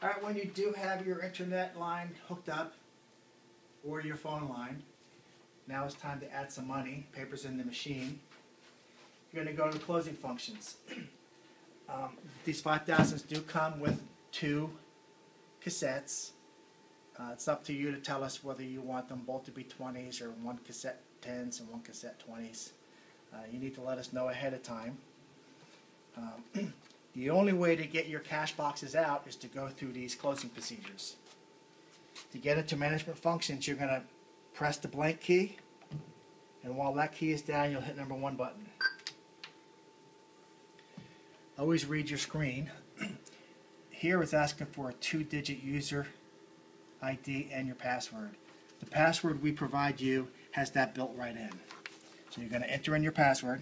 All right, when you do have your internet line hooked up or your phone line, now it's time to add some money. Paper's in the machine. You're going to go to the closing functions. These 5000s do come with 2 cassettes. It's up to you to tell us whether you want them both to be 20s or 1 cassette 10s and 1 cassette 20s. You need to let us know ahead of time. The only way to get your cash boxes out is to go through these closing procedures. To get into management functions, you're going to press the blank key, and while that key is down, you'll hit number 1 button. Always read your screen. Here it's asking for a 2-digit user ID and your password. The password we provide you has that built right in. So you're going to enter in your password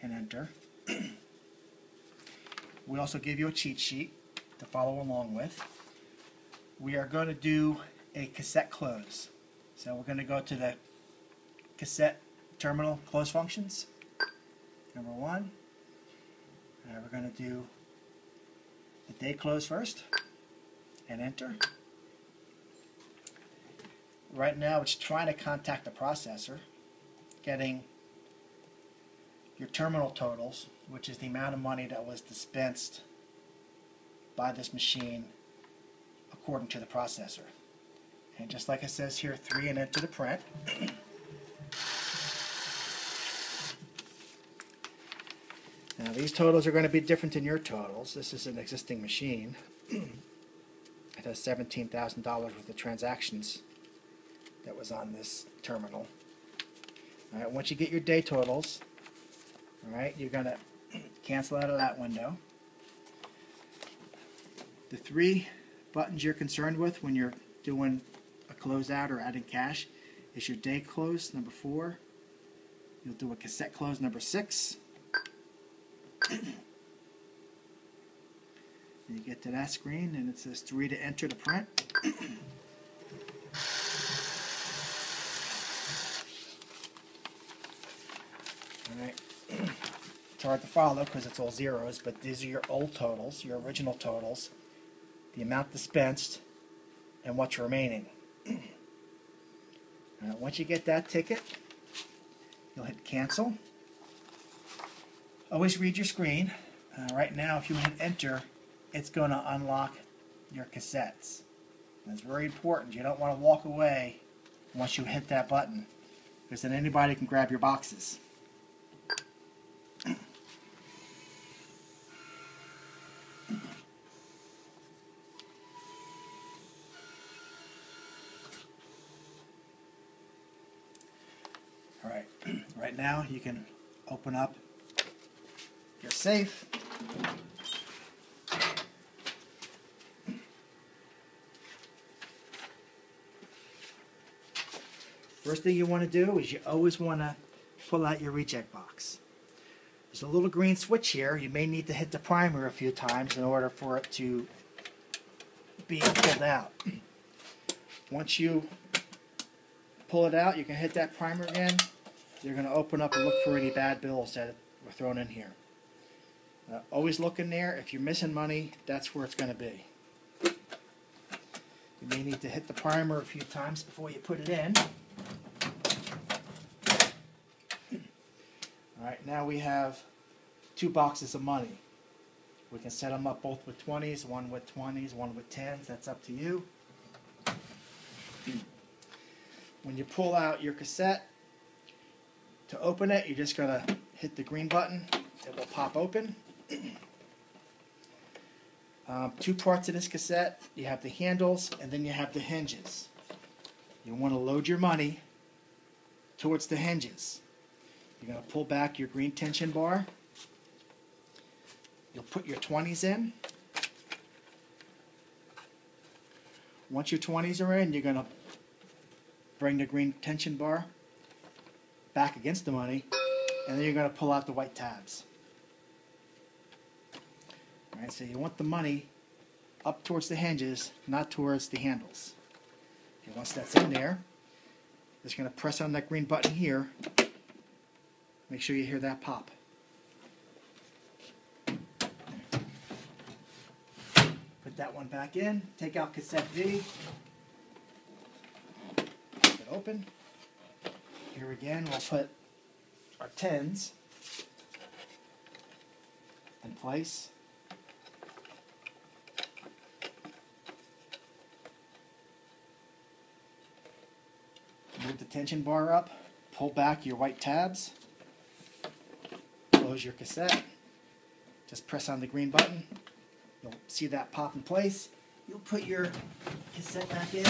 and enter. We also give you a cheat sheet to follow along with. We are going to do a cassette close. So we're going to go to the cassette terminal close functions. Number 1. We're going to do the day close first and enter. Right now it's trying to contact the processor, getting your terminal totals, which is the amount of money that was dispensed by this machine according to the processor. And just like it says here, 3 and enter the print. Now these totals are going to be different than your totals. This is an existing machine. It has $17,000 worth of transactions that was on this terminal. All right, once you get your day totals, all right, you're going to cancel out of that window. The 3 buttons you're concerned with when you're doing a closeout or adding cash is your day close, number 4. You'll do a cassette close, number 6. And you get to that screen and it says 3 to enter the print. Alright, it's hard to follow because it's all zeros, but these are your old totals, your original totals, the amount dispensed, and what's remaining. Once you get that ticket, you'll hit cancel. Always read your screen. Right now, if you hit enter, it's going to unlock your cassettes. And it's very important. You don't want to walk away once you hit that button, because then anybody can grab your boxes. Alright, right now you can open up your safe. First thing you want to do is you always want to pull out your reject box. There's a little green switch here. You may need to hit the primer a few times in order for it to be pulled out. Once you pull it out, you can hit that primer again. You're going to open up and look for any bad bills that were thrown in here. Always look in there. If you're missing money, that's where it's going to be. You may need to hit the primer a few times before you put it in. Alright, now we have 2 boxes of money. We can set them up both with 20s, one with 20s, one with 10s. That's up to you. When you pull out your cassette, to open it, you're just going to hit the green button. It will pop open. 2 parts of this cassette. You have the handles and then you have the hinges. You want to load your money towards the hinges. You're going to pull back your green tension bar. You'll put your 20s in. Once your 20s are in, you're going to bring the green tension bar back against the money, and then you're going to pull out the white tabs. Alright, so you want the money up towards the hinges, not towards the handles. Okay, once that's in there, just going to press on that green button here. Make sure you hear that pop. that one back in. Take out cassette V. Keep it open. Here again, we'll put our 10s in place. Move the tension bar up. Pull back your white tabs. Close your cassette. Just press on the green button. You'll see that pop in place. You'll put your cassette back in.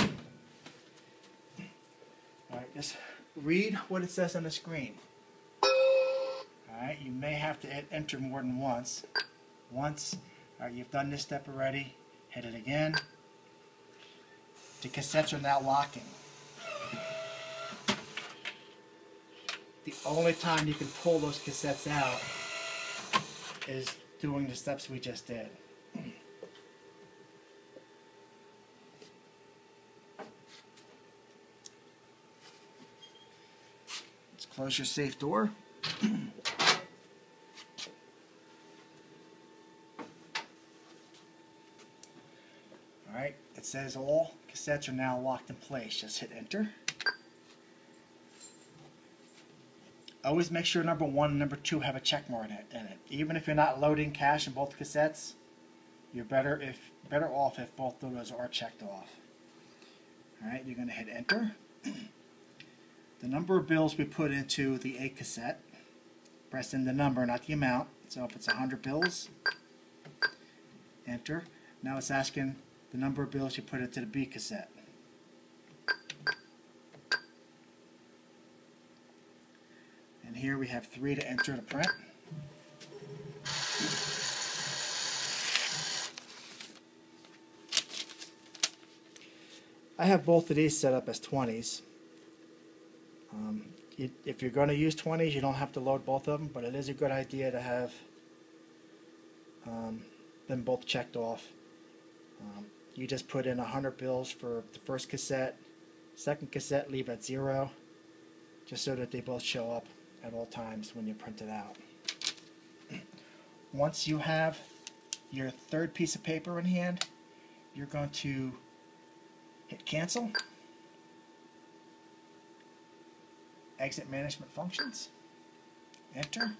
Alright, just read what it says on the screen. Alright, you may have to hit enter more than once. Alright, you've done this step already. Hit it again. The cassettes are now locking. The only time you can pull those cassettes out is doing the steps we just did. Let's close your safe door. Alright, it says all cassettes are now locked in place. Just hit enter. Always make sure number 1 and number 2 have a check mark in it. Even if you're not loading cache in both cassettes, you're better off if both of those are checked off. Alright, you're going to hit enter. The number of bills we put into the A cassette, press in the number, not the amount. So if it's 100 bills, enter. Now it's asking the number of bills you put into the B cassette. And here we have 3 to enter to print. I have both of these set up as 20s. If you're going to use 20s, you don't have to load both of them, but it is a good idea to have them both checked off. You just put in 100 bills for the first cassette, second cassette leave at 0, just so that they both show up at all times when you print it out. Once you have your third piece of paper in hand, you're going to hit cancel, exit management functions, enter.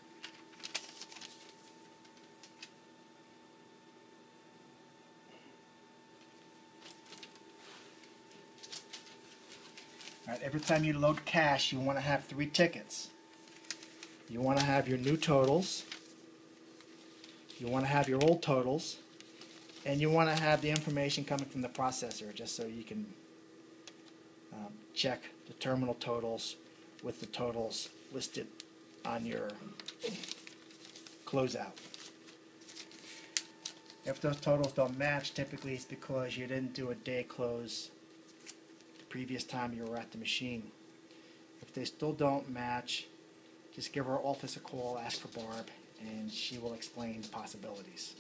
Alright, every time you load cache, you want to have 3 tickets. You want to have your new totals, you want to have your old totals, and you want to have the information coming from the processor just so you can check the terminal totals with the totals listed on your closeout. If those totals don't match, typically it's because you didn't do a day close the previous time you were at the machine. If they still don't match, just give our office a call, ask for Barb, and she will explain the possibilities.